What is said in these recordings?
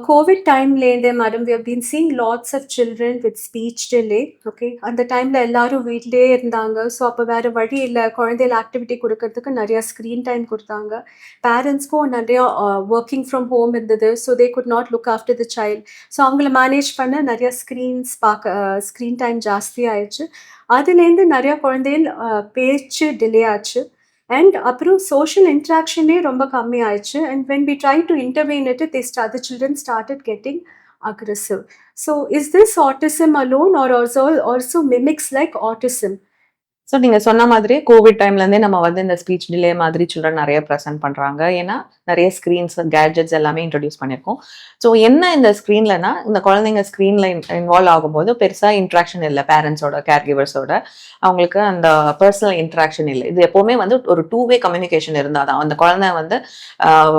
COVID time லேந்தே madam, we have been seeing lots of children with speech delay. Okay, அந்த டைம்ல எல்லாரும் வீட்லயே இருந்தாங்க. ஸோ அப்போ வேற வழி இல்ல. குழந்தைகள் ஆக்டிவிட்டி குடுக்கறதுக்கு நெறைய ஸ்க்ரீன் டைம் குடுத்தாங்க. பேரண்ட்ஸ்க்கும் நெறைய வொர்க்கிங் ஃப்ரம் ஹோம் இருந்தது. So they could not look after the child. So அவங்கள மேனேஜ் பண்ண நெறைய ஸ்க்ரீன் டைம் ஜாஸ்தி ஆயிடுச்சு. அதுலேருந்து நெறைய குழந்தைகள் பேச்சு டிலே ஆச்சு. And அப்புறம் social interaction ரொம்ப கம்மி ஆயிடுச்சு. And when we try to intervene it, the children started getting aggressive. So is this autism alone or also mimics like autism? So நீங்க சொன்ன மாதிரி கோவிட் டைம்லேருந்தே நம்ம வந்து இந்த ஸ்பீச் டிலே மாதிரி சில்ட்ரன் நிறைய ப்ரெசென்ட் பண்ணுறாங்க. ஏன்னா நிறைய ஸ்க்ரீன்ஸ் கேட்ஜெட்ஸ் எல்லாமே இன்ட்ரடியூஸ் பண்ணியிருக்கோம். ஸோ என்ன இந்த ஸ்க்ரீன்லனா இந்த குழந்தைங்க ஸ்க்ரீனில் இன்வால்வ் ஆகும்போது பெருசாக இன்ட்ராக்ஷன் இல்லை பேரண்ட்ஸோட கேர் கிவர்ஸோட. அவங்களுக்கு அந்த பர்சனல் இன்ட்ராக்ஷன் இல்லை. இது எப்போவுமே வந்து ஒரு டூ-வே கம்யூனிகேஷன் இருந்தால் தான் அந்த குழந்தை வந்து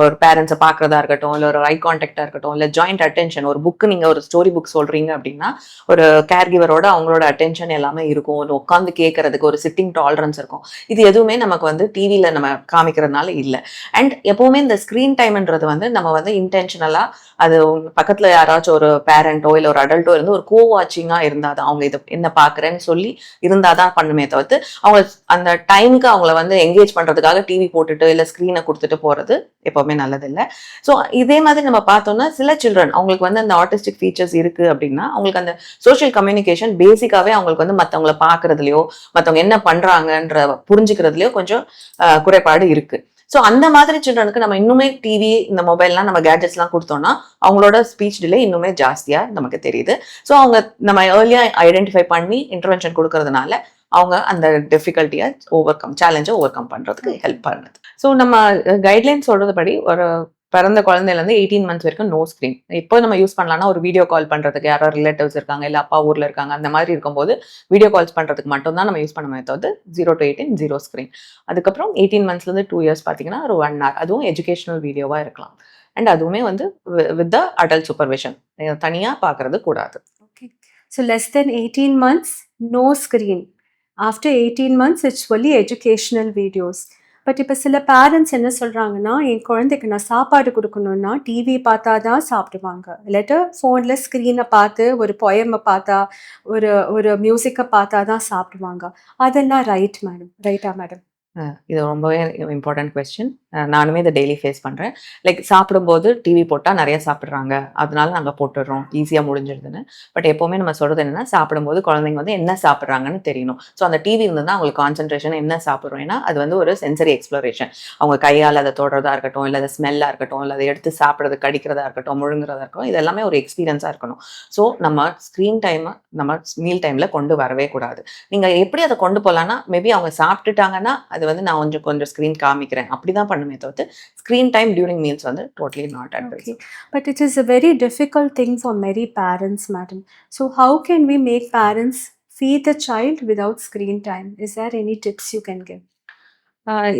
ஒரு பேரண்ட்ஸை பார்க்குறதா இருக்கட்டும், இல்லை ஒரு ஐ கான்டாக்டாக இருக்கட்டும், இல்லை ஜாயிண்ட் அட்டென்ஷன். ஒரு புக்கு நீங்கள் ஒரு ஸ்டோரி புக் சொல்கிறீங்க அப்படின்னா ஒரு கேர் கிவரோட அவங்களோட அட்டென்ஷன் எல்லாமே இருக்கும். உட்காந்து கேட்கறதுக்கு ஒரு சிட்டிங் டாலரன்ஸ் இருக்கும். இது எதுவுமே நமக்கு வந்து டிவியில நம்ம காமிக்கிறதுனால இல்லை. அண்ட் எப்பவுமே இந்த ஸ்கிரீன் டைம்ன்றது வந்து நம்ம வந்து இன்டென்ஷனலா அது பக்கத்துல யாராச்சும் ஒரு பேரண்டோ இல்லை ஒரு அடல்ட்டோ இருந்து ஒரு கோ வாட்சிங்கா இருந்தாதான் அவங்க இது என்ன பாக்குறேன்னு சொல்லி இருந்தாதான் பண்ணுமே தவிர்த்து அவங்க அந்த டைமுக்கு அவங்கள வந்து என்கேஜ் பண்றதுக்காக டிவி போட்டுட்டு இல்லை ஸ்கிரீனை கொடுத்துட்டு போறது எப்பவுமே நல்லது இல்லை. ஸோ இதே மாதிரி நம்ம பார்த்தோம்னா சில சில்ட்ரன் அவங்களுக்கு வந்து அந்த ஆர்டிஸ்டிக் ஃபீச்சர்ஸ் இருக்கு அப்படின்னா அவங்களுக்கு அந்த சோஷியல் கம்யூனிகேஷன் பேசிக்காவே அவங்களுக்கு வந்து மற்றவங்களை பார்க்கறதுலையோ மற்றவங்க என்ன பண்றாங்கன்ற புரிஞ்சுக்கிறதுலயோ கொஞ்சம் குறைபாடு இருக்கு. ஸோ அந்த மாதிரி சில்ட்ரனுக்கு நம்ம இன்னுமே டிவி இந்த மொபைல்லாம் நம்ம கேட்ஜெட்ஸ்லாம் கொடுத்தோம்னா அவங்களோட ஸ்பீச் டிலே இன்னுமே ஜாஸ்தியா நமக்கு தெரியுது. ஸோ அவங்க நம்ம ஏர்லியா ஐடென்டிஃபை பண்ணி இன்டர்வென்ஷன் கொடுக்கறதுனால அவங்க அந்த டிஃபிகல்ட்டியை சேலஞ்சை ஓவர் கம் பண்றதுக்கு ஹெல்ப் பண்ணுது. ஸோ நம்ம கைட்லைன் சொல்றது படி ஒரு பிறந்த குழந்தையிலேருந்து 18 months வரைக்கும் நோ ஸ்க்ரீன். இப்போ நம்ம யூஸ் பண்ணலாம்னா ஒரு வீடியோ கால் பண்ணுறதுக்கு யாரோ ரிலேட்டிவ்ஸ் இருக்காங்க இல்லை அப்பா ஊரில் இருக்காங்க அந்த மாதிரி இருக்கும்போது வீடியோ கால்ஸ் பண்ணுறதுக்கு மட்டும் தான் நம்ம யூஸ் பண்ண தவிர்த்து 0 to 18 0 ஸ்க்ரீன். அதுக்கப்புறம் 18 monthsலேருந்து 2 years பார்த்தீங்கன்னா ஒரு 1 hour அதுவும் எஜுகேஷனல் வீடியோவாக இருக்கலாம். அண்ட் அதுவுமே வந்து வித் த அடல்ட் சூப்பர்விஷன் தனியாக பார்க்கறது கூடாது. Okay. So less than 18 months, no screen. After 18 months, it's only educational videos. But இப்போ சில பேரண்ட்ஸ் என்ன சொல்கிறாங்கன்னா, என் குழந்தைக்கு நான் சாப்பாடு கொடுக்கணுன்னா டிவி பார்த்தா தான் சாப்பிடுவாங்க, இல்லாட்ட ஃபோனில் ஸ்க்ரீனை பார்த்து ஒரு பொயமை பார்த்தா ஒரு ஒரு மியூசிக்கை பார்த்தா தான் சாப்பிடுவாங்க. அதெல்லாம் ரைட்டா மேடம்? இது ரொம்பவே இம்பார்ட்டன்ட் கொஸ்டின். நானுமே இதை டெய்லி ஃபேஸ் பண்ணுறேன். லைக் சாப்பிடும்போது டிவி போட்டால் நிறைய சாப்பிட்றாங்க அதனால நாங்கள் போட்டுடுறோம் ஈஸியாக முடிஞ்சிடுதுன்னு. பட் எப்போவுமே நம்ம சொல்கிறது என்னென்னா சாப்பிடும்போது குழந்தைங்க வந்து என்ன சாப்பிட்றாங்கன்னு தெரியணும். ஸோ அந்த டிவி இருந்ததுன்னா அவங்களுக்கு கான்சன்ட்ரேஷன் என்ன சாப்பிட்றோம். ஏன்னா அது வந்து ஒரு சென்சரி எக்ஸ்ப்ளோரேஷன். அவங்க கையால் அதை தொடுறதா இருக்கட்டும், இல்லை அதை ஸ்மெல்லாக இருக்கட்டும், இல்லை அதை எடுத்து சாப்பிட்றது கடிக்கிறதா இருக்கட்டும், முழுங்குறதா இருக்கட்டும், இது எல்லாமே ஒரு எக்ஸ்பீரியன்ஸாக இருக்கணும். ஸோ நம்ம ஸ்க்ரீன் டைமை நம்ம மீல் டைமில் கொண்டு வரவே கூடாது. நீங்கள் எப்படி அதை கொண்டு போகலான்னா மேபி அவங்க சாப்பிட்டுட்டாங்கன்னா அது வந்து நான் கொஞ்சம் ஸ்க்ரீன் காமிக்கிறேன் அப்படிதான் பண்ணுமே தவிர்த்து ஸ்க்ரீன் டைம் டியூரிங் மீல்ஸ் வந்து totally not advice. But it is a very difficult thing for many parents, madam. So how can we make parents feed the child without screen time? Is there any tips you can give?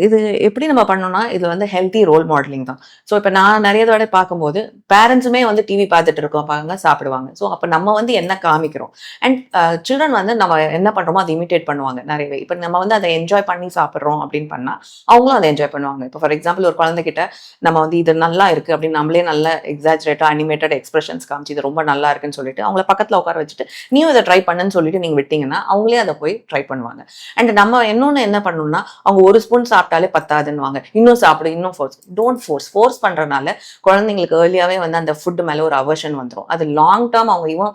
இது எப்படி நம்ம பண்ணோம்னா இது வந்து healthy role modelling தான். So இப்போ நான் நிறைய தடவை பார்க்கும்போது பேரண்ட்ஸுமே வந்து டிவி பார்த்துட்டு இருக்கோம் சாப்பிடுவாங்க. ஸோ அப்போ நம்ம வந்து என்ன காமிக்கிறோம் அண்ட் சில்ட்ரன் வந்து நம்ம என்ன பண்ணுறோமோ அதை இமிட்டேட் பண்ணுவாங்க நிறையவே. இப்போ நம்ம வந்து அதை என்ஜாய் பண்ணி சாப்பிட்றோம் அப்படின்னு பண்ணால் அவங்களும் அதை என்ஜாய் பண்ணுவாங்க. இப்போ ஃபார் எக்ஸாம்பிள் ஒரு குழந்தைகிட்ட நம்ம வந்து இது நல்லா இருக்குது அப்படின்னு நம்மளே நல்ல எக்ஸாஜரேட்டாக அனிமேட்டட் எக்ஸ்பிரஷன்ஸ் காமிச்சு இது ரொம்ப நல்லா இருக்குன்னு சொல்லிட்டு அவங்கள பக்கத்தில் உட்கார வச்சுட்டு நீயும் இதை ட்ரை பண்ணுன்னு சொல்லிட்டு நீங்கள் விட்டீங்கன்னா அவங்களே அதை போய் ட்ரை பண்ணுவாங்க. அண்ட் நம்ம இன்னொன்று என்ன பண்ணணும்னா அவங்க ஒரு ஸ்பூன் சாப்பிட்டாலே பத்தாதுன்னுவாங்க, இன்னும் சாப்பிடு, இன்னும் ஃபோர்ஸ் பண்றதுனால குழந்தைங்களுக்கு ஏர்லியாவே வந்து அந்த ஃபுட் மேல ஒரு அவர்ஷன் வந்துடும். அது லாங் டேர்ம் அவங்க இவன்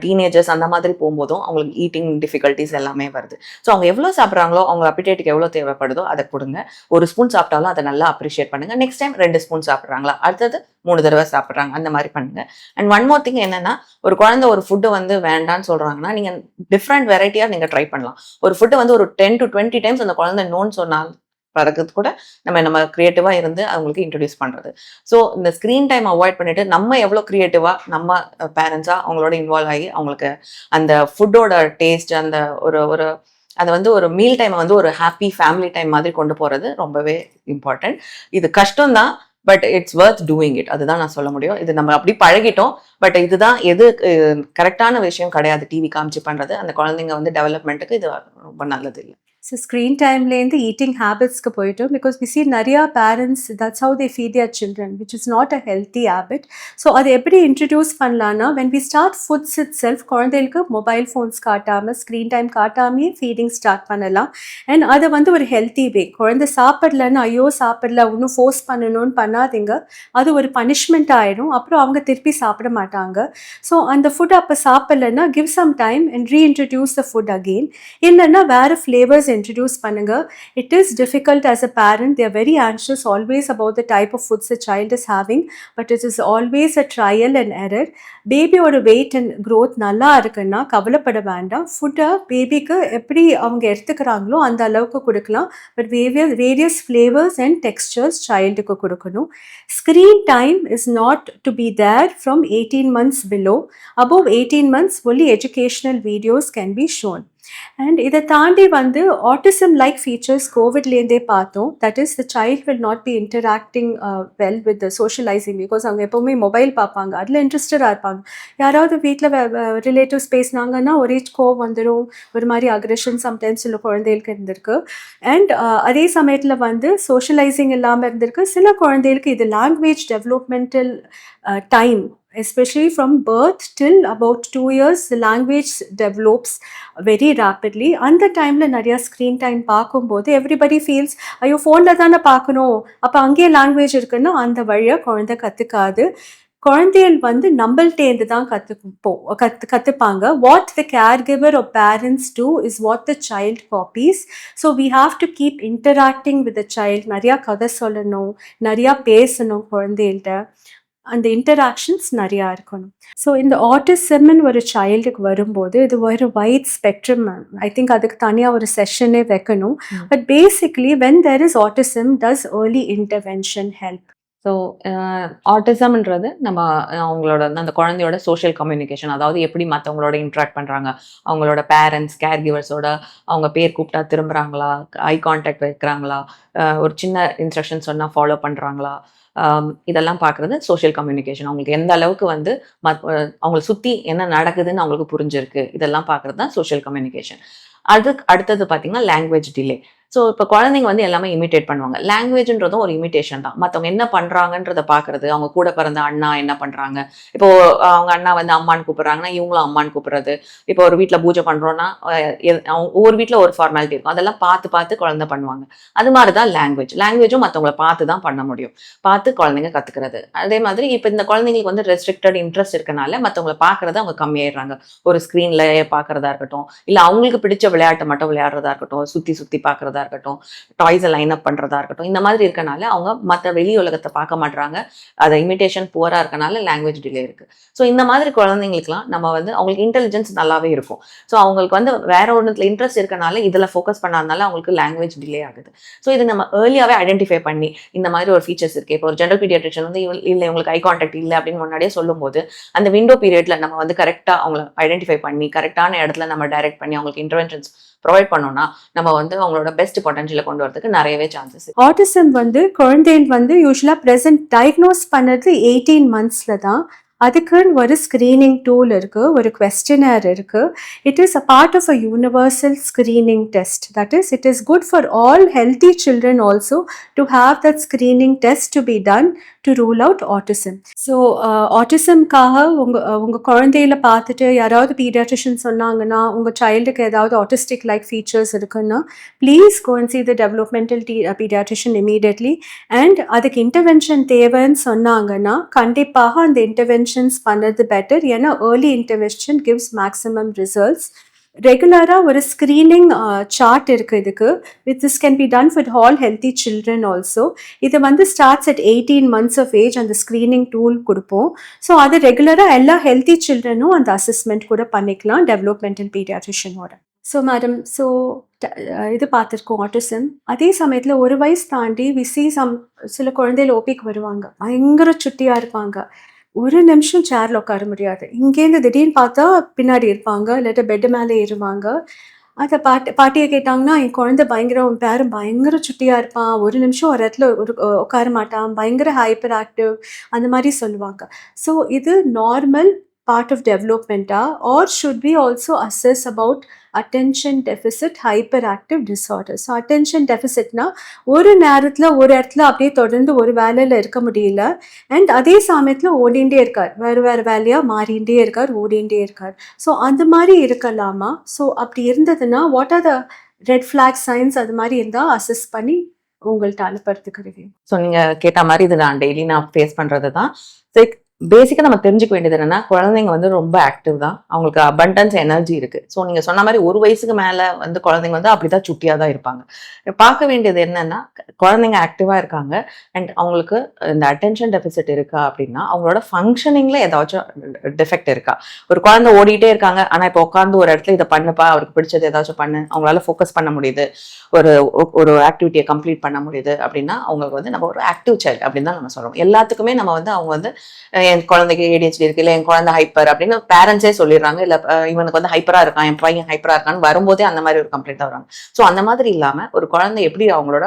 டீனேஜர்ஸ் அந்த மாதிரி போகும்போதும் அவங்களுக்கு ஈட்டிங் டிஃபிகல்ட்டிஸ் எல்லாமே வருது. ஸோ அவங்க எவ்வளோ சாப்பிட்றாங்களோ அவங்க அப்பிடேட்டுக்கு எவ்வளோ தேவைப்படுதோ அதை கொடுங்க. ஒரு ஸ்பூன் சாப்பிட்டாலும் அதை நல்லா அப்ரிஷியேட் பண்ணுங்க. நெக்ஸ்ட் டைம் 2 ஸ்பூன் சாப்பிட்றாங்களா, அடுத்தது 3 தடவை சாப்பிட்றாங்க, அந்த மாதிரி பண்ணுங்க. அண்ட் ஒன் மோர் திங் என்னன்னா ஒரு குழந்தை ஒரு ஃபுட்டு வந்து வேண்டான்னு சொல்றாங்கன்னா நீங்க டிஃப்ரெண்ட் வெரைட்டியா நீங்க ட்ரை பண்ணலாம். ஒரு ஃபுட்டு வந்து ஒரு 10 to 20 டைம்ஸ் அந்த குழந்தை நோன்னு சொன்னாங்க பறக்கிறது கூட நம்ம கிரியேட்டிவா இருந்து அவங்களுக்கு இன்ட்ரடியூஸ் பண்றது. ஸோ இந்த ஸ்க்ரீன் டைம் அவாய்ட் பண்ணிட்டு நம்ம எவ்வளோ கிரியேட்டிவா நம்ம பேரண்ட்ஸா அவங்களோட இன்வால்வ் ஆகி அவங்களுக்கு அந்த ஃபுட்டோட டேஸ்ட் அந்த ஒரு அதை வந்து ஒரு மீல் டைமை வந்து ஒரு ஹாப்பி ஃபேமிலி டைம் மாதிரி கொண்டு போறது ரொம்பவே இம்பார்ட்டன்ட். இது கஷ்டம் தான், but it's worth doing it. அதுதான் நான் சொல்ல முடியும். இது நம்ம அப்படி பழகிட்டோம், பட் இதுதான் எது கரெக்டான விஷயம் கிடையாது. டிவி காமிச்சு பண்றது அந்த குழந்தைங்க வந்து டெவலப்மெண்ட்டுக்கு இது ரொம்ப நல்லது இல்லை. ஸோ ஸ்க்ரீன் டைம்லேருந்து ஈட்டிங் ஹேபிட்ஸ்க்கு போயிட்டோம். பிகாஸ் வி சி நிறையா parents that's how they feed their children which is not a healthy habit. So அதை எப்படி இன்ட்ரடியூஸ் பண்ணலான்னா, when we start foods itself குழந்தைகளுக்கு மொபைல் ஃபோன்ஸ் காட்டாமல் ஸ்க்ரீன் டைம் காட்டாமையே ஃபீடிங் ஸ்டார்ட் பண்ணலாம். அண்ட் அதை வந்து ஒரு ஹெல்த்தி வே. குழந்தை சாப்பிடலன்னு ஐயோ சாப்பிடல இன்னும் ஃபோர்ஸ் பண்ணணும்னு பண்ணாதீங்க. அது ஒரு பனிஷ்மெண்ட் ஆகிடும். அப்புறம் அவங்க திருப்பி சாப்பிட மாட்டாங்க. ஸோ அந்த ஃபுட் அப்போ சாப்பிடலன்னா give some time and reintroduce the food again. இல்லைன்னா வேறு ஃப்ளேவர்ஸ் introduce பண்ணுங்க. It is difficult as a parent. They are very anxious always about the type of foods the child is having, but it is always a trial and error. பேபியோட weight and growth நல்லா இருக்குன்னா கவலைப்பட வேண்டாம். ஃபுட்டை பேபிக்கு எப்படி அவங்க எடுத்துக்கிறாங்களோ அந்த அளவுக்கு கொடுக்கலாம். But various flavours and textures சைல்டுக்கு கொடுக்கணும். Screen time is not to be there from 18 months below. Above 18 months only educational videos can be shown. And இதை தாண்டி வந்து ஆட்டிசம் லைக் ஃபீச்சர்ஸ் கோவிட்லேருந்தே பார்த்தோம். That is the child will not be interacting well with the socialising. Because அவங்க எப்போவுமே mobile பார்ப்பாங்க, அதில் இன்ட்ரெஸ்டடாக இருப்பாங்க. யாராவது வீட்டில் ரிலேட்டிவ்ஸ் பேசினாங்கன்னா ஒரே கோவம் வந்துடும், ஒரு மாதிரி அக்ரெஷன் சம்டைம்ஸ் சில குழந்தைகளுக்கு இருந்திருக்கு. அண்ட் அதே சமயத்தில் வந்து சோஷியலைசிங் இல்லாமல் இருந்திருக்கு. சில குழந்தைகளுக்கு இது language developmental time, especially from birth till about 2 years, the language develops very rapidly. அந்த டைமில் நிறையா ஸ்க்ரீன் டைம் பார்க்கும்போது எவ்ரிபடி ஃபீல்ஸ் ஐயோ ஃபோனில் தானே பார்க்கணும், அப்போ அங்கேயே லாங்குவேஜ் இருக்குன்னா அந்த வழியாக குழந்தை கற்றுக்காது. குழந்தைகள் வந்து நம்மள்டேந்து தான் கற்றுப்பாங்க. What the caregiver are parents do is what the child copies. So we have to keep interacting with the child. நிறையா கதை சொல்லணும், நிறையா பேசணும் குழந்தைகள்கிட்ட. அந்த இன்டராக்ஷன்ஸ் நிறையா இருக்கணும். ஸோ இந்த ஆட்டிசம்னு ஒரு சைல்டுக்கு வரும்போது இது ஒரு வைட் ஸ்பெக்ட்ரம். ஐ திங்க் அதுக்கு தனியாக ஒரு செஷனே வைக்கணும். But basically when there is autism does early intervention help. So ஆட்டிசம்ன்றது நம்ம அவங்களோட அந்த குழந்தையோட சோஷியல் கம்யூனிகேஷன், அதாவது எப்படி மற்றவங்களோட இன்ட்ராக்ட் பண்ணுறாங்க, அவங்களோட பேரண்ட்ஸ் கேர் கிவர்ஸோட அவங்க பேர் கூப்பிட்டா திரும்புகிறாங்களா, ஐ கான்டாக்ட் வைக்கிறாங்களா, ஒரு சின்ன இன்ஸ்ட்ரக்ஷன் சொன்னால் ஃபாலோ பண்ணுறாங்களா, இதெல்லாம் பார்க்குறது சோஷியல் கம்யூனிகேஷன். அவங்களுக்கு எந்த அளவுக்கு வந்து அவங்களை சுற்றி என்ன நடக்குதுன்னு அவங்களுக்கு புரிஞ்சிருக்கு, இதெல்லாம் பார்க்குறது தான் சோஷியல் கம்யூனிகேஷன். அடுத்தது பார்த்தீங்கன்னா லாங்குவேஜ் டிலே. ஸோ இப்போ குழந்தைங்க வந்து எல்லாமே இமிட்டேட் பண்ணுவாங்க. லாங்குவேஜ்ன்றதும் ஒரு இமிட்டேஷன் தான். மற்றவங்க என்ன பண்ணுறாங்கன்றத பார்க்குறது, அவங்க கூட பிறந்த அண்ணா என்ன பண்ணுறாங்க, இப்போ அவங்க அண்ணா வந்து அம்மான்னு கூப்பிட்றாங்கன்னா இவங்களும் அம்மான்னு கூப்பிட்றது. இப்போ ஒரு வீட்டில் பூஜை பண்ணுறோன்னா ஒவ்வொரு வீட்டில் ஒரு ஃபார்மாலிட்டி இருக்கும், அதெல்லாம் பார்த்து குழந்தை பண்ணுவாங்க. அது மாதிரி தான் லாங்குவேஜும் மற்றவங்களை பார்த்து தான் பண்ண முடியும், பார்த்து குழந்தைங்க கற்றுக்கிறது. அதே மாதிரி இப்போ இந்த குழந்தைங்களுக்கு வந்து ரெஸ்ட்ரிக்டட் இன்ட்ரெஸ்ட் இருக்கனால மற்றவங்களை பார்க்குறத அவங்க கம்மியாயிடுறாங்க. ஒரு ஸ்க்ரீனில் பார்க்குறதா இருக்கட்டும், இல்லை அவங்களுக்கு பிடிச்ச விளையாட்டை மட்டும் விளையாடுறதா இருக்கட்டும், சுற்றி பார்க்குறதா இருக்கட்டும், டாய்ஸை லைன் அப் பண்றதா இருக்கட்டும், இந்த மாதிரி இருக்கனால அவங்க மற்ற வெளி உலகத்தை பார்க்க மாட்டாங்க. அதை இமிட்டேஷன் புவரா இருக்கனால லாங்குவேஜ் டிலே இருக்கு. ஸோ இந்த மாதிரி குழந்தைங்களுக்குலாம் நம்ம வந்து அவங்களுக்கு இன்டெலிஜென்ஸ் நல்லாவே இருக்கும். ஸோ அவங்களுக்கு வந்து வேற ஒன்றுல இன்ட்ரெஸ்ட் இருக்கனால இதில் ஃபோக்கஸ் பண்ணாதனால அவங்களுக்கு லாங்குவேஜ் டிலே ஆகுது. ஸோ இது நம்ம ஏர்லியாவே ஐடென்டிஃபை பண்ணி இந்த மாதிரி ஒரு ஃபீச்சர்ஸ் இருக்கு. இப்போ ஒரு ஜெனரல் பீடியாட்ரிஷியன் வந்து இல்லை உங்களுக்கு ஐ கான்டாக்ட் இல்லை அப்படின்னு முன்னாடியே சொல்லும் போது அந்த விண்டோ பீரியட்ல நம்ம வந்து கரெக்டாக அவங்களை ஐடென்டிஃபை பண்ணி கரெக்டான இடத்துல நம்ம டைரக்ட் பண்ணி அவங்களுக்கு இன்டர்வென்ஷன்ஸ் ப்ரொவைட் பண்ணோம்னா நம்ம வந்து அவங்களோட பெஸ்ட் பொட்டன்ஷியலை கொண்டு வரதுக்கு நிறையவே சான்சஸ். ஆட்டிசம் வந்து குழந்தைகள் வந்து யூஸ்வலாக ப்ரெசென்ட் டயக்னோஸ் பண்ணது 18 months தான். அதுக்குன்னு ஒரு ஸ்க்ரீனிங் டூல் இருக்குது, ஒரு questionnaire இருக்குது. It is a part of a universal screening test. That is it is good for all healthy children also to have that screening test to be done to rule out autism. So ஆட்டிசம்காக உங்கள் குழந்தையில பார்த்துட்டு யாராவது paediatrician சொன்னாங்கன்னா உங்கள் சைல்டுக்கு ஏதாவது autistic like features இருக்குன்னா please go and see the developmental paediatrician immediately. And அதுக்கு இன்டர்வென்ஷன் தேவைன்னு சொன்னாங்கன்னா கண்டிப்பாக அந்த இன்டர்வென்ஷன்ஸ் பண்ணது பெட்டர். ஏன்னா early intervention gives maximum results. ரெகுலராக ஒரு ஸ்க்ரீனிங் சார்ட் இருக்குது இதுக்கு. This can be done for all healthy children also. இது வந்து starts at 18 months of age அந்த ஸ்க்ரீனிங் டூல் கொடுப்போம். ஸோ அது ரெகுலராக எல்லா ஹெல்த்தி சில்ட்ரனும் அந்த அசஸ்மெண்ட் கூட பண்ணிக்கலாம் டெவலப்மெண்டல் பீடியாட்ரிஷியனோட. ஸோ மேடம், ஸோ இது பார்த்துருக்கோம் ஆட்டிசம். அதே சமயத்தில் ஒரு வயசு தாண்டி விசி சில குழந்தைகள் ஓபிக்கு வருவாங்க, பயங்கர சுட்டியாக இருப்பாங்க, ஒரு நிமிஷம் சேரில் உட்கார முடியாது. இங்கேருந்து திடீர்னு பார்த்தா பின்னாடி இருப்பாங்க, இல்லாட்ட பெட்டு மேலே ஏறுவாங்க. அதை பாட்டியை கேட்டாங்கன்னா என் குழந்தை உன் பேரன் பயங்கர சுட்டியாக இருப்பான், ஒரு நிமிஷம் ஒரு இடத்துல உட்கார மாட்டான், பயங்கர ஹைப்பர் ஆக்டிவ், அந்த மாதிரி சொல்லுவாங்க. ஸோ இது normal part of development or should we also assess about attention deficit hyperactive disorder? So attention deficit na ஒரு நேரத்துல ஒரு இடத்துல அப்படியே தொடர்ந்து ஒரு வேலையில இருக்க முடியல அண்ட் அதே சமயத்துல ஓடிண்டே இருக்கார், வேற வேற வேலையா மாறிண்டே இருக்கார், ஓடிண்டே இருக்கார். ஸோ அந்த மாதிரி இருக்கலாமா? ஸோ அப்படி இருந்ததுன்னா what are the red flag science அது மாதிரி இருந்தா அசஸ் பண்ணி உங்கள்ட்ட அனுப்புறதுக்கு review. ஸோ நீங்க கேட்ட மாதிரி இது நான் டெய்லி நான் ஃபேஸ் பண்றது தான். பேசிக்கா நம்ம தெரிஞ்சுக்க வேண்டியது என்னன்னா, குழந்தைங்க வந்து ரொம்ப ஆக்டிவ் தான், அவங்களுக்கு அபண்டன்ஸ் எனர்ஜி இருக்கு. ஸோ நீங்க சொன்ன மாதிரி ஒரு வயசுக்கு மேல வந்து குழந்தைங்க வந்து அப்படிதான் சுட்டியா தான் இருப்பாங்க. பார்க்க வேண்டியது என்னன்னா, குழந்தைங்க ஆக்டிவா இருக்காங்க அண்ட் அவங்களுக்கு இந்த அட்டென்ஷன் டெபிசிட் இருக்கா அப்படின்னா அவங்களோட ஃபங்க்ஷனிங்ல ஏதாச்சும் டிஃபெக்ட் இருக்கா. ஒரு குழந்தை ஓடிட்டே இருக்காங்க, ஆனா இப்போ உட்காந்து ஒரு இடத்துல இதை பண்ணுப்பா, அவருக்கு பிடிச்சது ஏதாச்சும் பண்ணு, அவங்களால ஃபோக்கஸ் பண்ண முடியுது, ஒரு ஒரு ஆக்டிவிட்டியை கம்ப்ளீட் பண்ண முடியுது அப்படின்னா அவங்களுக்கு வந்து நம்ம ஒரு ஆக்டிவ் சைல்டு அப்படின்னு தான் நம்ம சொல்றோம். எல்லாத்துக்குமே நம்ம வந்து அவங்க வந்து என் குழந்தைக்கு ஏடிஹெச்டி இருக்கு, இல்லை என் குழந்தை ஹைப்பர் அப்படின்னு பேரண்ட்ஸே சொல்லிடுறாங்க. இல்லை இவனுக்கு வந்து ஹைப்பரா இருக்கான், என் பையன் ஹைப்பரா இருக்கான்னு வரும்போதே அந்த மாதிரி ஒரு கம்ப்ளைண்ட் தான் வராங்க. ஸோ அந்த மாதிரி இல்லாம ஒரு குழந்தை எப்படி அவங்களோட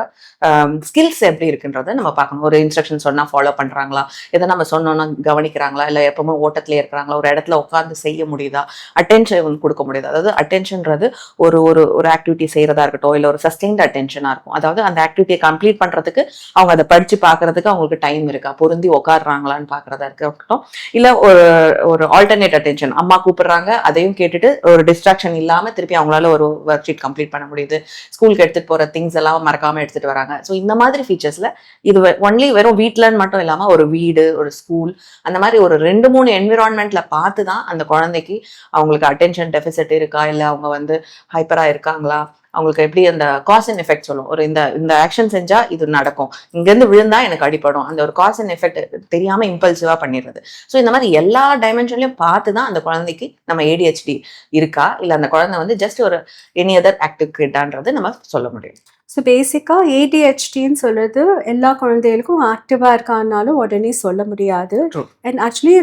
ஸ்கில்ஸ் எப்படி இருக்குன்றதை நம்ம பார்க்கணும். ஒரு இன்ஸ்ட்ரக்ஷன் சொன்னா ஃபாலோ பண்றாங்களா, எதை நம்ம சொன்னோம்னா கவனிக்கிறாங்களா, இல்லை எப்பவுமே ஓட்டத்திலே இருக்கிறாங்களா, ஒரு இடத்துல உட்காந்து செய்ய முடியுதா, அட்டென்ஷன் கொடுக்க முடியுதா. அதாவது அட்டென்ஷன்றது ஒரு ஒரு ஒரு ஆக்டிவிட்டி செய்யறதா இருக்கட்டும், இல்லை ஒரு சஸ்டெயின்ட் அட்டென்ஷனா இருக்கும். அதாவது அந்த ஆக்டிவிட்டியை கம்ப்ளீட் பண்றதுக்கு அவங்க அதை படிச்சு பார்க்கறதுக்கு அவங்களுக்கு டைம் இருக்கா, பொருந்தி உட்காடுறாங்களான்னு பார்க்கறதா இருக்கட்டும், இல்லை ஒரு ஒரு ஆல்டர்னேட் அட்டென்ஷன், அம்மா கூப்பிடுறாங்க அதையும் கேட்டுட்டு ஒரு டிஸ்ட்ராக்ஷன் இல்லாம திருப்பி அவங்களால ஒரு ஒர்க் ஷீட் கம்ப்ளீட் பண்ண முடியுது, ஸ்கூலுக்கு எடுத்துட்டு போற திங்ஸ் எல்லாம் மறக்காம எடுத்துட்டு வராங்க. ஸோ இந்த மாதிரி ஃபீச்சர்ஸ்ல இது ஒன்லி வெறும் வீட்டுலன்னு மட்டும் இல்லாம ஒரு வீடு, ஒரு ஸ்கூல், அந்த மாதிரி ஒரு 2-3 என்விரான்மெண்ட்ல பார்த்து தான் அந்த குழந்தைக்கு அவங்களுக்கு அட்டென்ஷன் டெபிசிட் இருக்கா, இல்லை அவங்க வந்து ஹைப்பரா இருக்காங்களா, அவங்களுக்கு எப்படி அந்த காஸ் அண்ட் எஃபெக்ட் சொல்லும். ஒரு இந்த ஆக்ஷன் செஞ்சா இது நடக்கும், இங்கேருந்து விழுந்தா எனக்கு அடிப்படும், அந்த ஒரு காஸ் அண்ட் எஃபெக்ட் தெரியாம இம்பல்சிவா பண்ணிடுறது. ஸோ இந்த மாதிரி எல்லா டைமென்ஷன்லயும் பார்த்து தான் அந்த குழந்தைக்கு நம்ம ஏடிஹெச்டி இருக்கா, இல்லை அந்த குழந்தை வந்து ஜஸ்ட் ஒரு எனி அதர் ஆக்டிவ் கிட்டான்றது நம்ம சொல்ல முடியும். ஸோ பேசிக்காக ஏடிஹெச்டின்னு சொல்றது எல்லா குழந்தைகளுக்கும் ஆக்டிவாக இருக்கான்னாலும் உடனே சொல்ல முடியாது. And actually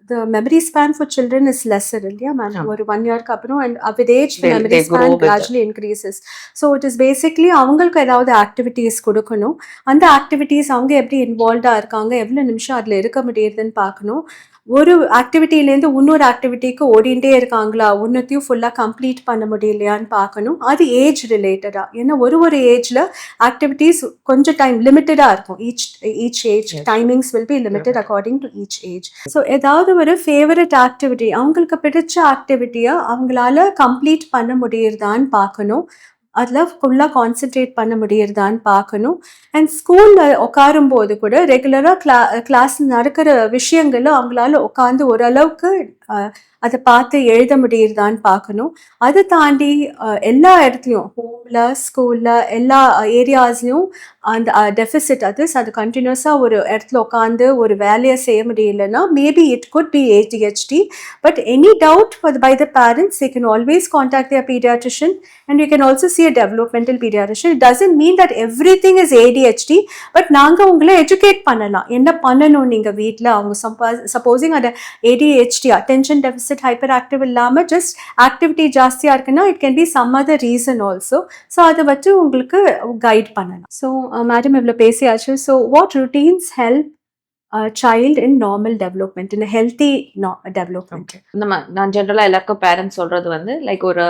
the memory span for children is lesser, இல்லையா மேம்? ஒரு 1 yearக்கு அப்புறம் and with age the memory span gradually increases. So it is basically அவங்களுக்கு ஏதாவது ஆக்டிவிட்டீஸ் கொடுக்கணும், அந்த ஆக்டிவிட்டீஸ் அவங்க எப்படி இன்வால்வ்டாக இருக்காங்க, எவ்வளோ நிமிஷம் அதில் இருக்க முடியுதுன்னு பார்க்கணும். ஒரு ஆக்டிவிட்டிலேருந்து இன்னொரு ஆக்டிவிட்டிக்கு ஓடிண்டே இருக்காங்களா, ஒன்றுத்தையும் ஃபுல்லாக கம்ப்ளீட் பண்ண முடியலையான்னு பார்க்கணும். அது ஏஜ் ரிலேட்டடாக, ஏன்னா ஒரு ஏஜில் ஆக்டிவிட்டீஸ் கொஞ்சம் டைம் லிமிட்டடாக இருக்கும். Each age timings will be limited according to each age. So ஏதாவது ஒரு ஃபேவரட் ஆக்டிவிட்டி, அவங்களுக்கு பிடிச்ச ஆக்டிவிட்டியை அவங்களால கம்ப்ளீட் பண்ண முடியுறதான்னு பார்க்கணும், அதில் ஃபுல்லாக கான்சென்ட்ரேட் பண்ண முடியுறதான்னு பார்க்கணும். அண்ட் ஸ்கூலில் உட்காரும்போது கூட ரெகுலராக கிளாஸ் நடக்கிற விஷயங்களை அவங்களால உட்காந்து ஓரளவுக்கு அதை பார்த்து எழுத முடியுறதான்னு பார்க்கணும். அதை தாண்டி எல்லா இடத்துலையும், ஹோமில், ஸ்கூலில், எல்லா ஏரியாஸ்லையும் அந்த டெஃபிசிட், அது கண்டினியூஸாக ஒரு இடத்துல உட்காந்து ஒரு வேலையை செய்ய முடியலன்னா maybe it could be ADHD. But any doubt by the parents they can always contact their pediatrician and you can also see a developmental pediatrician. It doesn't mean that everything is ADHD, but நாங்கள் உங்களை educate பண்ணலாம், என்ன பண்ணணும் நீங்கள் வீட்டில். அவங்க supposing அந்த ADHD attention deficit hyper active இல்லாமல் ஜஸ்ட் ஆக்டிவிட்டி ஜாஸ்தியாக இருக்குன்னா it can be some other reason also. So அதை வச்சு உங்களுக்கு கைட் பண்ணலாம். ஸோ மேடம் இவ்வளோ பேசியாச்சு. So what routines help a child in normal development, in a healthy development? நான் ஜென்ரலாக எல்லாருக்கும் பேரண்ட்ஸ் சொல்றது வந்து லைக் ஒரு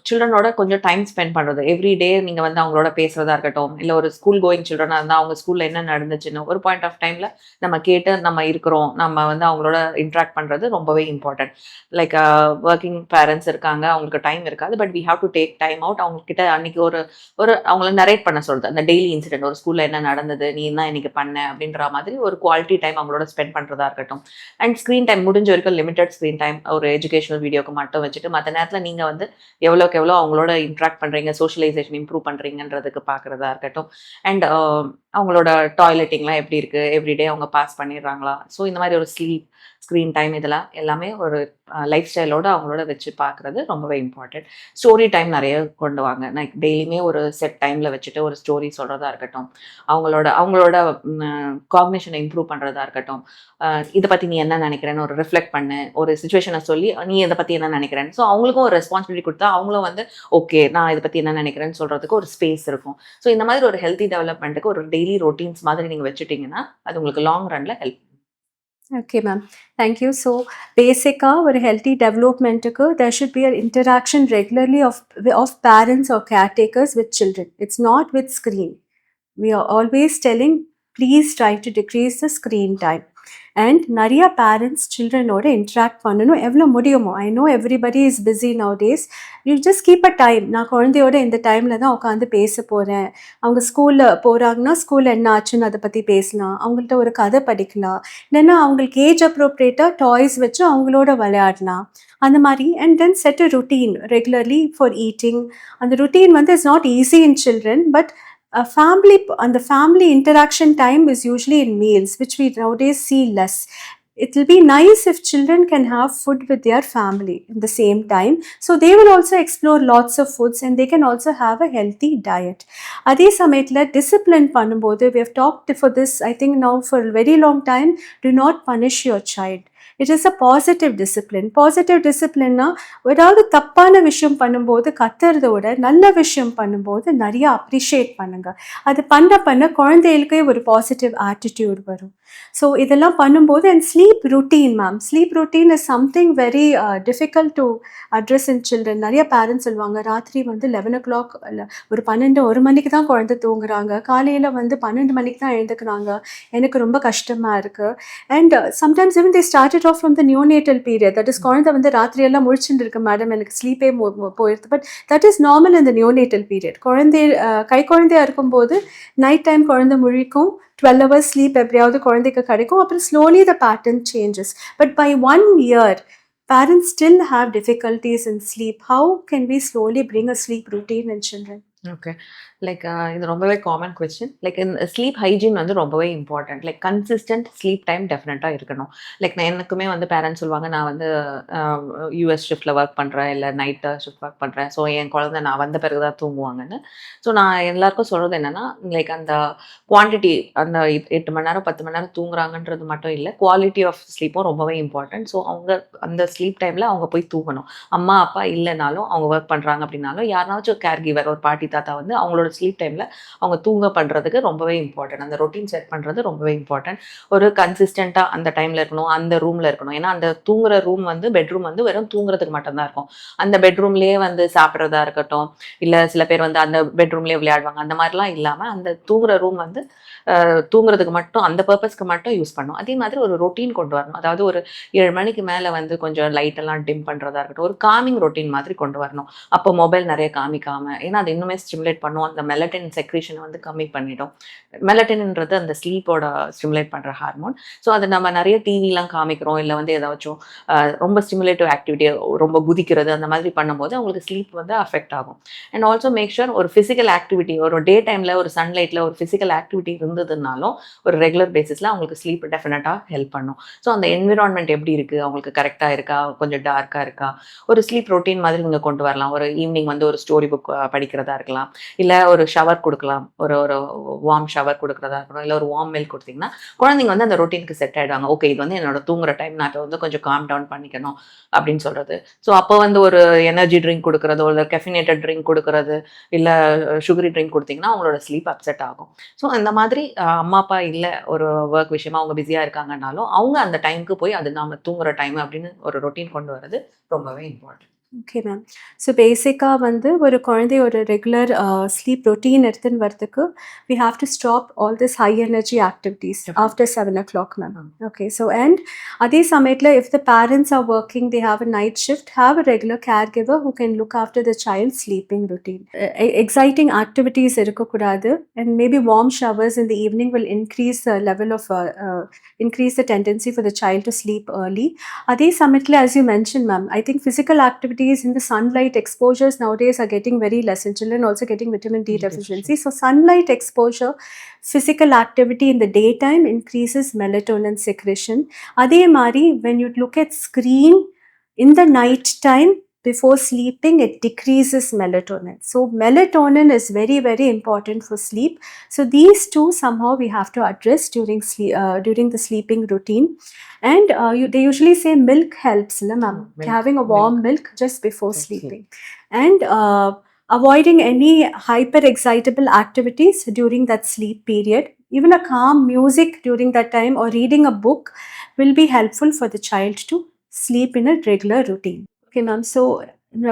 சில்ட்ரனோட கொஞ்சம் டைம் ஸ்பெண்ட் பண்ணுறது. எவ்ரிடே நீங்கள் வந்து அவங்களோட பேசுகிறதா இருக்கட்டும், இல்லை ஒரு ஸ்கூல் கோயிங் சில்ட்ரனாக இருந்தால் அவங்க ஸ்கூலில் என்ன நடந்துச்சுன்னு ஒரு பாயிண்ட் ஆஃப் டைமில் நம்ம கேட்டு நம்ம இருக்கிறோம், நம்ம வந்து அவங்களோட இன்ட்ராக்ட் பண்ணுறது ரொம்பவே இம்பார்ட்டன்ட். லைக் ஒர்க்கிங் பேரண்ட்ஸ் இருக்காங்க, அவங்களுக்கு டைம் இருக்காது, but we have to take time out. அவங்கக்கிட்ட அன்றைக்கி ஒரு அவங்கள நரேட் பண்ண சொல்கிறது, அந்த டெய்லி இன்சிடென்ட், ஒரு ஸ்கூலில் என்ன நடந்தது, நீ என்ன இன்றைக்கி பண்ண அப்படின்ற மாதிரி ஒரு குவாலிட்டி டைம் அவங்களோட ஸ்பெண்ட் பண்ணுறதா இருக்கட்டும். அண்ட் ஸ்க்ரீன் டைம் முடிஞ்ச வரைக்கும் லிமிட்டட் ஸ்க்ரீன் டைம், ஒரு எஜுகேஷனல் வீடியோக்கு மட்டும் வச்சுட்டு மற்ற நேரத்தில் நீங்கள் வந்து எவ்வளோக்கு எவ்வளோ அவங்களோட இன்ட்ராக்ட் பண்ணுறீங்க, சோஷியலைசேஷன் இம்ப்ரூவ் பண்ணுறீங்கன்றதுக்கு பார்க்குறதா இருக்கட்டும். அண்ட் அவங்களோட டாய்லெட்டிங்லாம் எப்படி இருக்குது, எவ்ரிடே அவங்க பாஸ் பண்ணிடுறாங்களா. ஸோ இந்த மாதிரி ஒரு ஸ்லீப், ஸ்க்ரீன் டைம், இதெல்லாம் எல்லாமே ஒரு லைஃப் ஸ்டைலோடு அவங்களோட வச்சு பார்க்குறது ரொம்பவே இம்பார்ட்டன்ட். ஸ்டோரி டைம் நிறைய கொண்டு வாங்க. லைக் டெய்லியுமே ஒரு செட் டைமில் வச்சுட்டு ஒரு ஸ்டோரி சொல்கிறதா இருக்கட்டும், அவங்களோட காக்னிஷனை இம்ப்ரூவ் பண்ணுறதா இருக்கட்டும். இதை பற்றி நீ என்ன நினைக்கிறேன்னு ஒரு ரிஃப்ளெக்ட் பண்ணு, ஒரு சுச்சுவேஷனை சொல்லி நீ இதை பற்றி என்ன நினைக்கிறேன்னு. ஸோ அவங்களுக்கும் ஒரு ரெஸ்பான்சிபிலிட்டி கொடுத்தா அவங்களும் வந்து ஓகே நான் இதை பற்றி என்ன நினைக்கிறேன்னு சொல்கிறதுக்கு ஒரு ஸ்பேஸ் இருக்கும். ஸோ இந்த மாதிரி ஒரு ஹெல்த்தி டெவலப்மெண்ட்டுக்கு ஒரு டெய்லி ரொட்டீன்ஸ் மாதிரி நீங்கள் வச்சுட்டிங்கன்னா அது உங்களுக்கு லாங் ரன்ல help. Okay, ma'am. Thank you. So, basic or healthy development, there should be an interaction regularly of parents or caretakers with children. It's not with screen. We are always telling, please try to decrease the screen time. And நிறைய parents childrenோட interact பண்ணணும் எவ்வளோ முடியுமோ. I know everybody is busy nowadays. You just keep a time. நான் குழந்தையோட இந்த டைமில் தான் உட்காந்து பேச போகிறேன். அவங்க ஸ்கூலில் போகிறாங்கன்னா ஸ்கூலில் என்ன ஆச்சுன்னு அதை பற்றி பேசலாம். அவங்கள்ட்ட ஒரு கதை படிக்கலாம். இல்லைன்னா அவங்களுக்கு ஏஜ் அப்ரோப்ரியேட்டாக டாய்ஸ் வச்சு அவங்களோட விளையாடலாம். அந்த மாதிரி and then set a routine regularly for eating. அந்த ருட்டீன் வந்து it's not easy in children, but a family and the family interaction time is usually in meals, which we nowadays see less. It will be nice if children can have food with their family at the same time, so they will also explore lots of foods and they can also have a healthy diet. அதே சமயத்தில் discipline பண்ணும்போது, we have talked for this I think now for a very long time, do not punish your child. It is a positive discipline. Positive discipline na ஏதாவது தப்பான விஷயம் பண்ணும்போது கத்துறத விட நல்ல விஷயம் பண்ணும்போது நிறைய அப்ரிஷியேட் பண்ணுங்க. அது பண்ண குழந்தைகளுக்கே ஒரு பாசிட்டிவ் ஆட்டிடியூட் வரும். ஸோ இதெல்லாம் பண்ணும்போது and sleep routine ma'am. Sleep routine is something very difficult to address in children. நிறைய பேரண்ட்ஸ் சொல்லுவாங்க ராத்திரி வந்து 11 o'clock இல்லை ஒரு 1 மணிக்கு தான் குழந்தை தூங்குறாங்க, காலையில் வந்து 12 மணிக்கு தான் எழுந்துக்கிறாங்க, எனக்கு ரொம்ப கஷ்டமாக இருக்குது. And sometimes even they started off from the neonatal period, that is குழந்தை வந்து ராத்திரியெல்லாம் முழிச்சுட்டு இருக்கு மேடம், எனக்கு ஸ்லீப்பே போயிடுது. But that is normal in the neonatal period. குழந்தை கை குழந்தையாக இருக்கும்போது நைட் டைம் குழந்தை முழிக்கும், 12 hours sleep எப்படியாவது குழந்தைக்கு கிடைக்கும், அப்புறம் slowly the pattern changes. But by 1 year, parents still have difficulties in sleep. How can we slowly bring a sleep routine in children? Okay. Like இது ரொம்பவே காமன் கொஸ்டின். லைக் இந்த sleep hygiene வந்து ரொம்பவே important. Like consistent sleep time டெஃபினட்டாக இருக்கணும். Like நான் எனக்குமே வந்து பேரண்ட்ஸ் சொல்லுவாங்க, நான் வந்து யூஎஸ் ஷிஃப்ட்டில் ஒர்க் பண்ணுறேன், இல்லை நைட்டு ஷிஃப்ட் ஒர்க் பண்ணுறேன், ஸோ என் குழந்தை நான் வந்த பிறகு தான் தூங்குவாங்கன்னு. ஸோ நான் எல்லாருக்கும் சொல்கிறது என்னென்னா, லைக் அந்த குவான்டிட்டி, அந்த 8 மணி நேரம் 10 மணி நேரம் தூங்குறாங்கன்றது மட்டும் இல்லை, குவாலிட்டி ஆஃப் ஸ்லீப்பும் ரொம்பவே இம்பார்ட்டன்ட். ஸோ அவங்க அந்த ஸ்லீப் டைமில் அவங்க போய் தூங்கணும். அம்மா அப்பா இல்லைனாலும், அவங்க ஒர்க் பண்ணுறாங்க அப்படின்னாலும், யாருனாச்சும் கேர் கிவர், ஒரு பாட்டி தாத்தா வந்து அவங்களோட ஸ்லீப் டைமில் அவங்க தூங்க பண்ணுறதுக்கு ரொம்பவே இம்பார்ட்டன்ட். அந்த ரொட்டீன் செட் பண்ணுறது ரொம்பவே இம்பார்ட்டன்ட். ஒரு கன்சிஸ்டண்ட்டாக அந்த டைமில் இருக்கணும், அந்த ரூமில் இருக்கணும். ஏன்னா அந்த தூங்குற ரூம் வந்து பெட்ரூம் வந்து வெறும் தூங்குறதுக்கு மட்டும்தான் இருக்கும். அந்த பெட்ரூம்லேயே வந்து சாப்பிட்றதா இருக்கட்டும், இல்லை சில பேர் வந்து அந்த பெட்ரூம்லேயே விளையாடுவாங்க, அந்த மாதிரிலாம் இல்லாமல் அந்த தூங்குற ரூம் வந்து தூங்குறதுக்கு மட்டும், அந்த பர்பஸ்க்கு மட்டும் யூஸ் பண்ணும். அதே மாதிரி ஒரு ரொட்டீன் கொண்டு வரணும். அதாவது ஒரு 7 மணிக்கு மேலே வந்து கொஞ்சம் லைட்டெல்லாம் டிம் பண்ணுறதா இருக்கட்டும், ஒரு காமிங் ரொட்டீன் மாதிரி கொண்டு வரணும். அப்போ மொபைல் நிறைய காமிக்காமல், ஏன்னா அது இன்னுமே ஸ்டிமுலேட் பண்ணும், அந்த மெலட்டின் செக்ரீஷனை வந்து கம்மி பண்ணிடும். மெலட்டின்ன்றது அந்த ஸ்லீப்போட ஸ்டிமுலேட் பண்ணுற ஹார்மோன். ஸோ அது நம்ம நிறைய டிவிலாம் காமிக்கிறோம், இல்லை வந்து ஏதாச்சும் ரொம்ப ஸ்டிமுலேட்டிவ் ஆக்டிவிட்டி, ரொம்ப குதிக்கிறது, அந்த மாதிரி பண்ணும்போது அவங்களுக்கு ஸ்லீப் வந்து அஃபெக்ட் ஆகும். அண்ட் ஆல்சோ மேக் ஷூர் ஒரு ஃபிசிக்கல் ஆக்டிவிட்டி, ஒரு டே டைமில் ஒரு சன்லைட்டில் ஒரு ஃபிசிக்கல் ஆக்டிவிட்டி இருந்ததுனாலும் ஒரு ரெகுலர் பேசிஸில் அவங்களுக்கு ஸ்லீப் டெஃபினட்டாக ஹெல்ப் பண்ணும். ஸோ அந்த என்விரான்மெண்ட் எப்படி இருக்குது, அவங்களுக்கு கரெக்டாக இருக்கா, கொஞ்சம் டார்க்காக இருக்கா, ஒரு ஸ்லீப் ரொட்டீன் மாதிரி நீங்கள் கொண்டு வரலாம். ஒரு ஈவினிங் வந்து ஒரு ஸ்டோரி புக் படிக்கிறதா இருக்கலாம், இல்லை ஒரு ஷவர் கொடுக்கலாம், ஒரு ஒரு வார்ம் ஷவர் கொடுக்குறதா இருக்கணும், இல்லை ஒரு வார்ம் மில்க் கொடுத்தீங்கன்னா குழந்தைங்க வந்து அந்த ரொட்டீனுக்கு செட் ஆகிடுவாங்க. ஓகே, இது வந்து என்னோட தூங்குற டைம், நான் இப்போ வந்து கொஞ்சம் காம் டவுன் பண்ணிக்கணும் அப்படின்னு சொல்கிறது. ஸோ அப்போ வந்து ஒரு எனர்ஜி ட்ரிங்க் கொடுக்குறதோ, இல்லை கெஃபினேட்டட் ட்ரிங்க் கொடுக்குறது, இல்லை சுகரி ட்ரிங்க் கொடுத்தீங்கன்னா அவங்களோட ஸ்லீப் அப்செட் ஆகும். ஸோ இந்த மாதிரி அம்மா அப்பா இல்லை, ஒரு ஒர்க் விஷயமா அவங்க பிஸியாக இருக்காங்கன்னாலும் அவங்க அந்த டைமுக்கு போய் அது நம்ம தூங்குற டைம் அப்படின்னு ஒரு ரொட்டீன் கொண்டு வரது ரொம்பவே இம்பார்ட்டன்ட். Okay ma'am. ஸோ பேசிக்காக வந்து ஒரு குழந்தையோட ரெகுலர் ஸ்லீப் ரொட்டீன் எடுத்துன்னு வரதுக்கு we have to stop all this high energy activities after 7 o'clock ma'am. Okay, so and அதே சமயத்தில் if the parents are working, they have a night shift, have a regular caregiver who can look after the child's sleeping routine. Exciting activities இருக்கக்கூடாது, and maybe warm showers in the evening will increase the level of increase the tendency for the child to sleep early. அதே சமயத்தில் as you mentioned ma'am, I think physical activities in the sunlight exposures nowadays are getting very less, and children also getting vitamin D deficiency. So sunlight exposure, physical activity in the daytime increases melatonin secretion. Adhe mari when you look at screen in the night time before sleeping, it decreases melatonin. So melatonin is very, very important for sleep. So these two somehow we have to address during the sleeping routine. And they usually say milk helps, ma'am. Having a warm milk just before sleeping. And avoiding any hyper excitable activities during that sleep period. even a calm music during that time or reading a book will be helpful for the child to sleep in a regular routine. Okay, ma'am. So,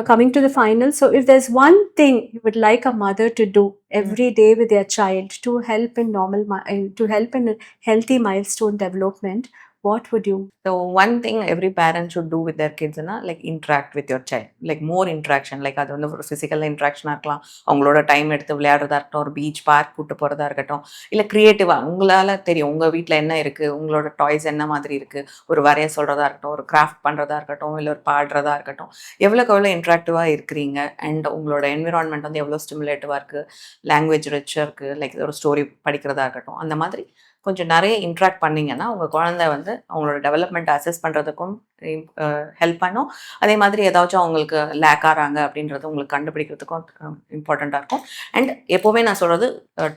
coming to the final, so if there's one thing you would like a mother to do every day with their child to help in to help in a healthy milestone development, what would you? So one thing every parent should do with their kids na, like interact with your child, like more interaction, like அது வந்து ஒரு physical interaction இருக்கலாம், அவங்களோட time எடுத்து விளையாடுறதா இருக்கட்டும், ஒரு beach park கூட்டு போறதா இருக்கட்டும், இல்ல கிரியேட்டிவா உங்களால தெரியும் உங்க வீட்ல என்ன இருக்கு, உங்களோட டாய்ஸ் என்ன மாதிரி இருக்கு, ஒரு வரைய சொல்றதா இருக்கட்டும், ஒரு கிராஃப்ட் பண்றதா இருக்கட்டும், இல்ல ஒரு பாடுறதா இருக்கட்டும், எவ்வளோக்கு எவ்வளோ இன்ட்ராக்டிவா இருக்கிறீங்க அண்ட் உங்களோட என்விரான்மெண்ட் வந்து எவ்வளோ ஸ்டிமுலேட்டிவா இருக்கு, லாங்குவேஜ் ரிச்சா இருக்கு, லைக் ஒரு ஸ்டோரி படிக்கிறதா இருக்கட்டும், அந்த மாதிரி கொஞ்சம் நிறைய இன்ட்ராக்ட் பண்ணிங்கன்னா உங்கள் குழந்தை வந்து அவங்களோட டெவலப்மெண்ட் அசஸ் பண்ணுறதுக்கும் ஹெல்ப் பண்ணும். அதே மாதிரி ஏதாச்சும் அவங்களுக்கு லேக் ஆகிறாங்க அப்படின்றது உங்களுக்கு கண்டுபிடிக்கிறதுக்கும் இம்பார்ட்டண்ட்டாக இருக்கும். அண்ட் எப்போவுமே நான் சொல்கிறது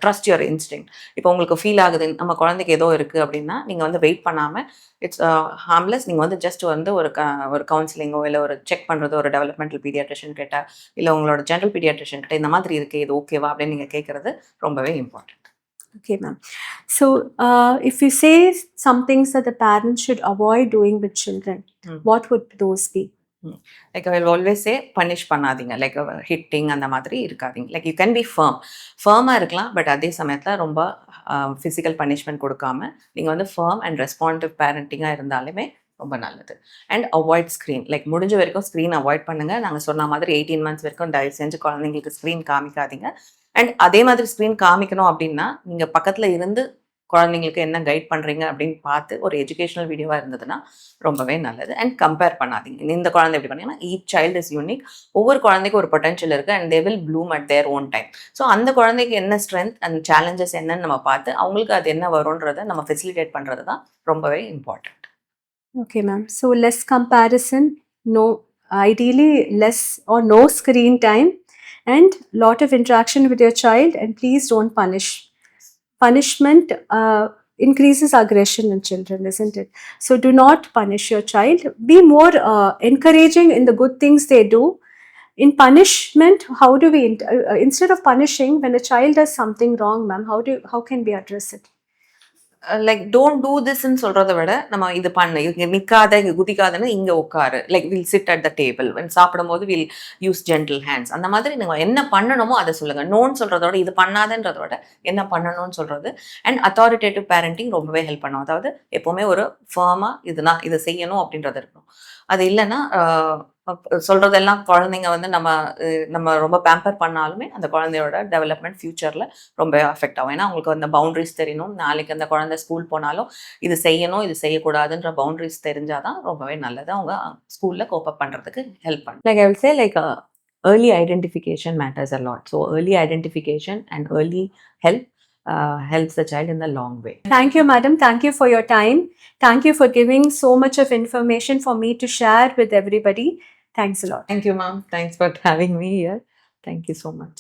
ட்ரஸ்ட் யுவர் இன்ஸ்டிங். இப்போ உங்களுக்கு ஃபீல் ஆகுது நம்ம குழந்தைக்கு ஏதோ இருக்குது அப்படின்னா நீங்கள் வந்து வெயிட் பண்ணாமல் இட்ஸ் ஹார்ம்லெஸ். நீங்கள் வந்து ஜஸ்ட் வந்து ஒரு கவுன்சிலிங்கோ இல்லை ஒரு செக் பண்ணுறதோ ஒரு டெவலப்மெண்டல் பீடியாட்ரிஷியன் கிட்ட இல்லை உங்களோட ஜென்ரல் பீடியாட்ரிஷியன் கிட்ட இந்த மாதிரி இருக்குது இது ஓகேவா அப்படின்னு நீங்கள் கேட்குறது ரொம்பவே important. Okay, ma'am. So, if you say some things that the parents should avoid doing with children, what would those be? Like I will always say, punish பண்ணாதீங்க, லைக் ஹிட்டிங் அந்த மாதிரி இருக்காதீங்க. லைக் யூ கேன் பி ஃபர்மாக இருக்கலாம், but அதே சமயத்தில் ரொம்ப physical punishment கொடுக்காம நீங்கள் வந்து ஃபர்ம் அண்ட் ரெஸ்பான்சிவ் பேரண்டிங்காக இருந்தாலுமே ரொம்ப நல்லது. அண்ட் அவாய்ட் ஸ்க்ரீன், லைக் முடிஞ்ச வரைக்கும் ஸ்க்ரீன் அவாய்ட் பண்ணுங்கள். நாங்கள் சொன்ன மாதிரி 18 months வரைக்கும் தயவு செஞ்சு குழந்தைங்களுக்கு ஸ்க்ரீன் காமிக்காதீங்க. அண்ட் அதே மாதிரி ஸ்க்ரீன் காமிக்கணும் அப்படின்னா நீங்கள் பக்கத்தில் இருந்து குழந்தைங்களுக்கு என்ன கைட் பண்ணுறீங்க அப்படின்னு பார்த்து ஒரு எஜுகேஷனல் வீடியோவாக இருந்ததுன்னா ரொம்பவே நல்லது. அண்ட் கம்பேர் பண்ணாதீங்க, இந்த குழந்தை எப்படி பண்ணீங்கன்னா ஈச் சைல்டு இஸ் யூனிக். ஒவ்வொரு குழந்தைக்கும் ஒரு பொட்டன்ஷியல் இருக்குது and they will Bloom at their own time. So அந்த குழந்தைக்கு என்ன ஸ்ட்ரென்த் அண்ட் சேலஞ்சஸ் என்னன்னு நம்ம பார்த்து அவங்களுக்கு அது என்ன வரும்ன்றதை நம்ம ஃபெசிலிட்டேட் பண்ணுறது தான் ரொம்பவே important. Okay, ma'am. So, less comparison, no, ideally less or no screen time, and lot of interaction with your child, and please don't punish. Punishment increases aggression in children, isn't it? So do not punish your child. Be more encouraging in the good things they do. In punishment, how do we instead of punishing when a child does something wrong, ma'am, how can we address it? Like don't do திஸ்ன்னு சொல்கிறத விட நம்ம இது பண்ணு, இங்கே நிற்காத இங்கே குதிக்காதன்னு இங்கே உட்காரு, like will chit at the table, சாப்பிடும்போது வில் யூஸ் ஜென்டில் ஹேண்ட்ஸ். அந்த மாதிரி நீங்கள் என்ன பண்ணணுமோ அதை சொல்லுங்கள். நோன்னு சொல்கிறதோட இது பண்ணாதன்றதோட என்ன பண்ணணும்னு சொல்கிறது. அண்ட் அத்தாரிட்டேட்டிவ் பேரண்டிங் ரொம்பவே ஹெல்ப் பண்ணும். அதாவது எப்போவுமே ஒரு ஃபர்மாக இதை செய்யணும் அப்படின்றது இருக்கணும். அது இல்லைன்னா சொல்கிறதெல்லாம் குழந்தைங்க வந்து நம்ம ரொம்ப பேம்பர் பண்ணாலுமே அந்த குழந்தையோட டெவலப்மெண்ட் ஃப்யூச்சரில் ரொம்ப அஃபெக்ட் ஆகும். ஏன்னா அவங்களுக்கு அந்த பவுண்ட்ரிஸ் தெரியணும். நாளைக்கு அந்த குழந்தை ஸ்கூல் போனாலும் இது செய்யணும் இது செய்யக்கூடாதுன்ற பவுண்ட்ரிஸ் தெரிஞ்சால் தான் ரொம்பவே நல்லது. அவங்க ஸ்கூலில் கோப்பப் பண்ணுறதுக்கு ஹெல்ப் பண்ணும். Like I will say like early identification matters a lot. So early identification and early help helps the child in the long way. Thank you, madam. Thank you for your time. Thank you for giving so much of information for me to share with everybody. Thanks a lot. Thank you, ma'am. Thanks for having me here. Thank you so much.